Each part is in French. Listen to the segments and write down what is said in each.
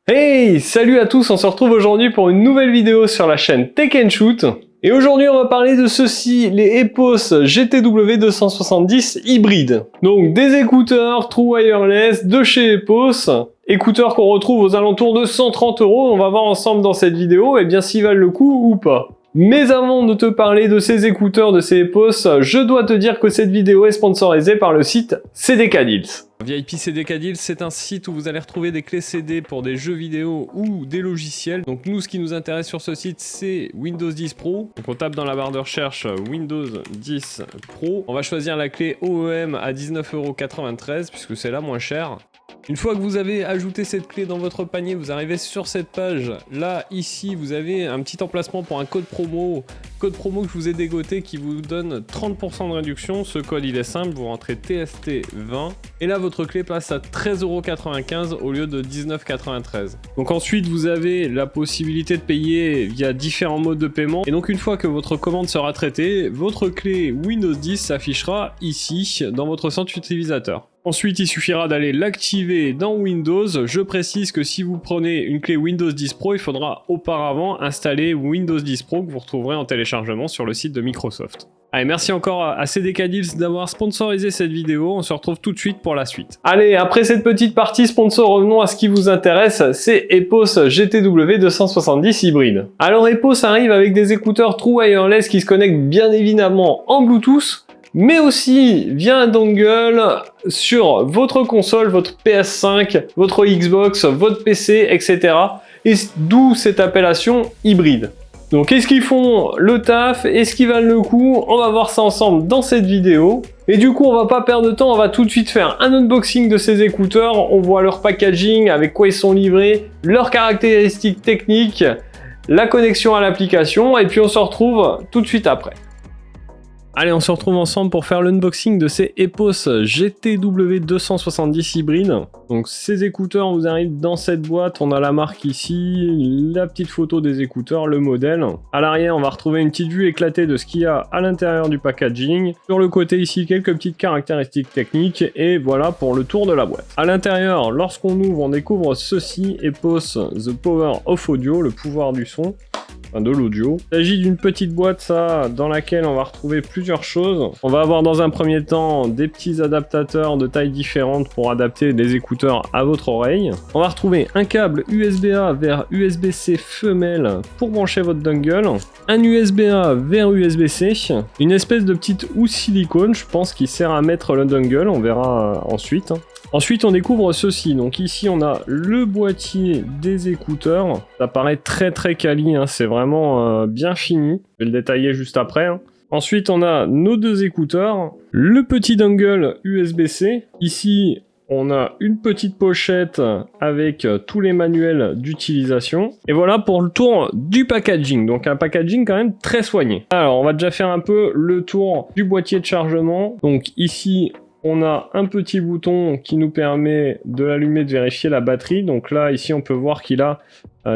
Hey, salut à tous, on se retrouve aujourd'hui pour une nouvelle vidéo sur la chaîne Tech & Shoot. Et aujourd'hui on va parler de ceci, les EPOS GTW 270 hybrides. Donc des écouteurs True Wireless de chez EPOS, écouteurs qu'on retrouve aux alentours de 130 €. On va voir ensemble dans cette vidéo, bien s'ils valent le coup ou pas. Mais avant de te parler de ces écouteurs, de ces EPOS, je dois te dire que cette vidéo est sponsorisée par le site CDK Deals. VIP CDK Deals, c'est un site où vous allez retrouver des clés CD pour des jeux vidéo ou des logiciels. Donc nous, ce qui nous intéresse sur ce site, c'est Windows 10 Pro. Donc on tape dans la barre de recherche Windows 10 Pro. On va choisir la clé OEM à 19,93 € puisque c'est la moins chère. Une fois que vous avez ajouté cette clé dans votre panier, vous arrivez sur cette page. Là, ici, vous avez un petit emplacement pour un code promo. Code promo que je vous ai dégoté qui vous donne 30% de réduction. Ce code, il est simple. Vous rentrez TST20. Et là, votre clé passe à 13,95 € au lieu de 19,93 €. Donc ensuite, vous avez la possibilité de payer via différents modes de paiement. Et donc, une fois que votre commande sera traitée, votre clé Windows 10 s'affichera ici, dans votre centre utilisateur. Ensuite, il suffira d'aller l'activer dans Windows. Je précise que si vous prenez une clé Windows 10 Pro, il faudra auparavant installer Windows 10 Pro que vous retrouverez en téléchargement sur le site de Microsoft. Allez, merci encore à CDK Deals d'avoir sponsorisé cette vidéo. On se retrouve tout de suite pour la suite. Allez, après cette petite partie sponsor, revenons à ce qui vous intéresse, c'est EPOS GTW 270 hybride. Alors EPOS arrive avec des écouteurs True Wireless qui se connectent bien évidemment en Bluetooth, mais aussi via un dongle sur votre console, votre PS5, votre Xbox, votre PC, etc. Et d'où cette appellation hybride. Donc est-ce qu'ils font le taf? Est-ce qu'ils valent le coup? On va voir ça ensemble dans cette vidéo. Et du coup, on va pas perdre de temps, on va tout de suite faire un unboxing de ces écouteurs. On voit leur packaging, avec quoi ils sont livrés, leurs caractéristiques techniques, la connexion à l'application, et puis on se retrouve tout de suite après. Allez, on se retrouve ensemble pour faire l'unboxing de ces EPOS GTW 270 hybrides. Donc ces écouteurs vous arrivent dans cette boîte, on a la marque ici, la petite photo des écouteurs, le modèle. À l'arrière, on va retrouver une petite vue éclatée de ce qu'il y a à l'intérieur du packaging. Sur le côté ici, quelques petites caractéristiques techniques et voilà pour le tour de la boîte. À l'intérieur, lorsqu'on ouvre, on découvre ceci, EPOS The Power of Audio, le pouvoir du son. De l'audio. Il s'agit d'une petite boîte dans laquelle on va retrouver plusieurs choses. On va avoir dans un premier temps des petits adaptateurs de tailles différentes pour adapter les écouteurs à votre oreille. On va retrouver un câble USB-A vers USB-C femelle pour brancher votre dongle, un USB-A vers USB-C, une espèce de petite housse silicone, je pense, qui sert à mettre le dongle, on verra ensuite. Ensuite, on découvre ceci. Donc ici, on a le boîtier des écouteurs. Ça paraît très très quali, hein. C'est vraiment bien fini. Je vais le détailler juste après. Hein. Ensuite, on a nos deux écouteurs. Le petit dongle USB-C. Ici, on a une petite pochette avec tous les manuels d'utilisation. Et voilà pour le tour du packaging. Donc un packaging quand même très soigné. Alors, on va déjà faire un peu le tour du boîtier de chargement. Donc ici, on a un petit bouton qui nous permet de l'allumer, de vérifier la batterie. Donc là, ici, on peut voir qu'il a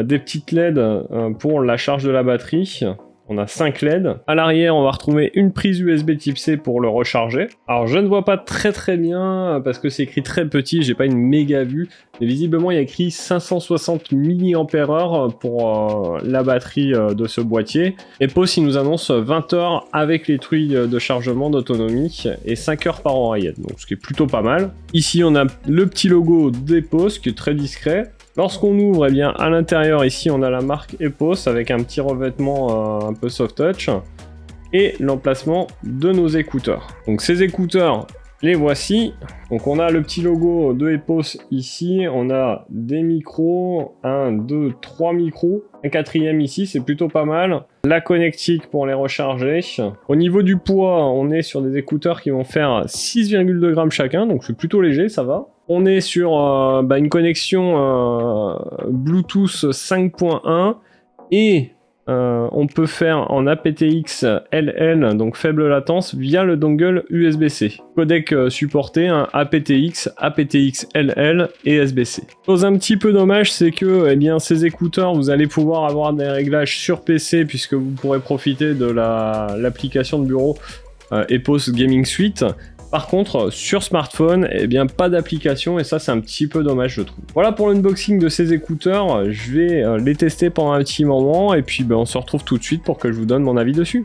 des petites LED pour la charge de la batterie. On a 5 LED. À l'arrière, on va retrouver une prise USB type C pour le recharger. Alors, je ne vois pas très bien parce que c'est écrit très petit. J'ai pas une méga vue. Mais visiblement, il y a écrit 560 mAh pour la batterie de ce boîtier. EPOS, il nous annonce 20 heures avec les truies de chargement d'autonomie et 5 heures par oreillette. Donc, ce qui est plutôt pas mal. Ici, on a le petit logo d'EPOS qui est très discret. Lorsqu'on ouvre, eh bien, à l'intérieur, ici, on a la marque EPOS avec un petit revêtement un peu soft touch et l'emplacement de nos écouteurs. Donc ces écouteurs, les voici. Donc on a le petit logo de EPOS ici, on a des micros, 1, 2, 3 micros, un quatrième ici, c'est plutôt pas mal. La connectique pour les recharger. Au niveau du poids, on est sur des écouteurs qui vont faire 6,2 grammes chacun, donc c'est plutôt léger, ça va. On est sur une connexion Bluetooth 5.1 et on peut faire en aptX LL, donc faible latence, via le dongle USB-C. Codec supporté, aptX, aptX LL et SBC. Chose un petit peu dommage, c'est que ces écouteurs, vous allez pouvoir avoir des réglages sur PC puisque vous pourrez profiter de l'application de bureau EPOS Gaming Suite. Par contre, sur smartphone, eh bien pas d'application et ça c'est un petit peu dommage je trouve. Voilà pour l'unboxing de ces écouteurs, je vais les tester pendant un petit moment et puis on se retrouve tout de suite pour que je vous donne mon avis dessus.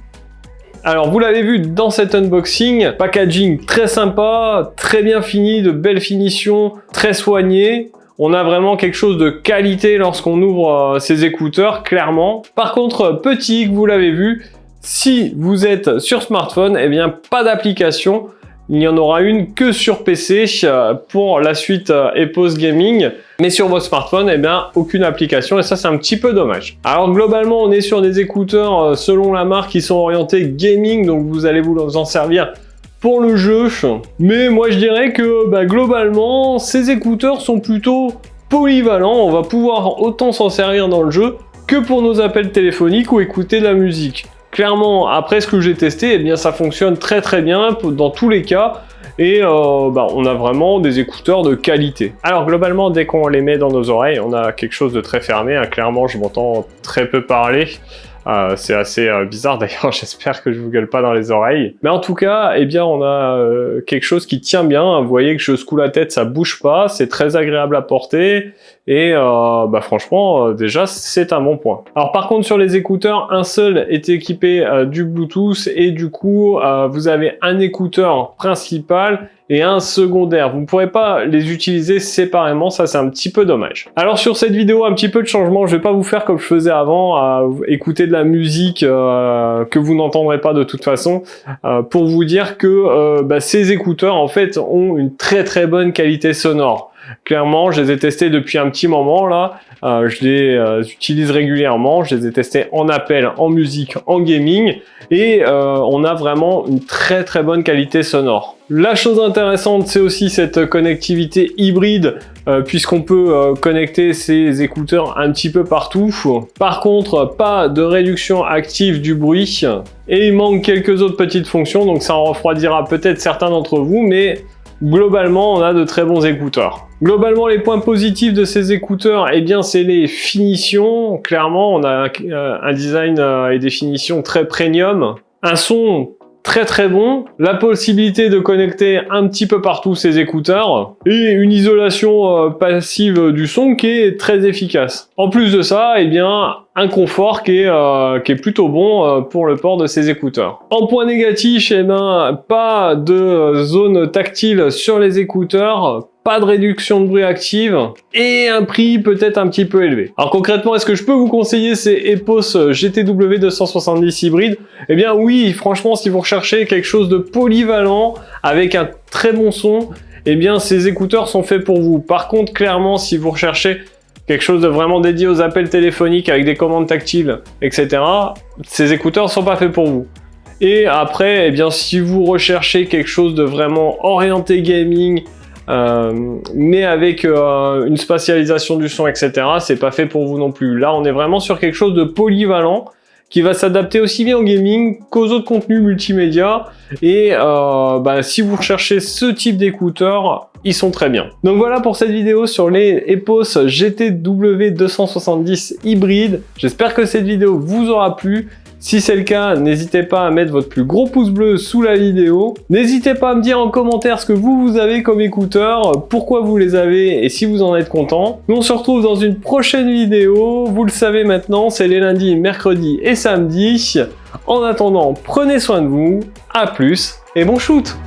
Alors vous l'avez vu dans cet unboxing, packaging très sympa, très bien fini, de belles finitions, très soignées. On a vraiment quelque chose de qualité lorsqu'on ouvre ces écouteurs, clairement. Par contre, petit, vous l'avez vu, si vous êtes sur smartphone, eh bien pas d'application. Il n'y en aura une que sur PC pour la suite Epos Gaming. Mais sur votre smartphone, eh bien, aucune application et ça, c'est un petit peu dommage. Alors, globalement, on est sur des écouteurs, selon la marque, qui sont orientés gaming. Donc, vous allez vous en servir pour le jeu. Mais moi, je dirais que, globalement, ces écouteurs sont plutôt polyvalents. On va pouvoir autant s'en servir dans le jeu que pour nos appels téléphoniques ou écouter de la musique. Clairement, après ce que j'ai testé, eh bien ça fonctionne très très bien dans tous les cas et on a vraiment des écouteurs de qualité. Alors globalement, dès qu'on les met dans nos oreilles, on a quelque chose de très fermé, hein. Clairement, je m'entends très peu parler. C'est assez bizarre d'ailleurs, j'espère que je vous gueule pas dans les oreilles. Mais en tout cas, eh bien on a quelque chose qui tient bien. Vous voyez que je secoue la tête, ça bouge pas, c'est très agréable à porter. Et franchement, déjà, c'est un bon point. Alors par contre, sur les écouteurs, un seul est équipé du Bluetooth et du coup, vous avez un écouteur principal et un secondaire. Vous ne pourrez pas les utiliser séparément, ça c'est un petit peu dommage. Alors sur cette vidéo, un petit peu de changement, je vais pas vous faire comme je faisais avant, à écouter de la musique que vous n'entendrez pas de toute façon, pour vous dire que ces écouteurs en fait ont une très très bonne qualité sonore. Clairement, je les ai testés depuis un petit moment là, je les utilise régulièrement, je les ai testés en appel, en musique, en gaming et on a vraiment une très très bonne qualité sonore. La chose intéressante, c'est aussi cette connectivité hybride puisqu'on peut connecter ces écouteurs un petit peu partout. Par contre, pas de réduction active du bruit et il manque quelques autres petites fonctions, donc ça en refroidira peut-être certains d'entre vous, mais globalement, on a de très bons écouteurs. Globalement, les points positifs de ces écouteurs, eh bien, c'est les finitions. Clairement, on a un design et des finitions très premium. Un son très très bon. La possibilité de connecter un petit peu partout ces écouteurs. Et une isolation passive du son qui est très efficace. En plus de ça, eh bien, un confort qui est plutôt bon pour le port de ces écouteurs. En point négatif, eh ben, pas de zone tactile sur les écouteurs, pas de réduction de bruit active et un prix peut-être un petit peu élevé. Alors concrètement, est-ce que je peux vous conseiller ces Epos GTW 270 hybrides? Eh bien oui, franchement, si vous recherchez quelque chose de polyvalent avec un très bon son, eh bien ces écouteurs sont faits pour vous. Par contre, clairement, si vous recherchez quelque chose de vraiment dédié aux appels téléphoniques avec des commandes tactiles, etc., ces écouteurs ne sont pas faits pour vous. Et après, eh bien, si vous recherchez quelque chose de vraiment orienté gaming, mais avec une spatialisation du son, etc., c'est pas fait pour vous non plus. Là, on est vraiment sur quelque chose de polyvalent qui va s'adapter aussi bien au gaming qu'aux autres contenus multimédia. Et si vous recherchez ce type d'écouteurs, ils sont très bien. Donc voilà pour cette vidéo sur les Epos GTW 270 hybrides. J'espère que cette vidéo vous aura plu. Si c'est le cas, n'hésitez pas à mettre votre plus gros pouce bleu sous la vidéo. N'hésitez pas à me dire en commentaire ce que vous avez comme écouteurs, pourquoi vous les avez et si vous en êtes content. Nous on se retrouve dans une prochaine vidéo. Vous le savez maintenant, c'est les lundis, mercredis et samedis. En attendant, prenez soin de vous. À plus et bon shoot!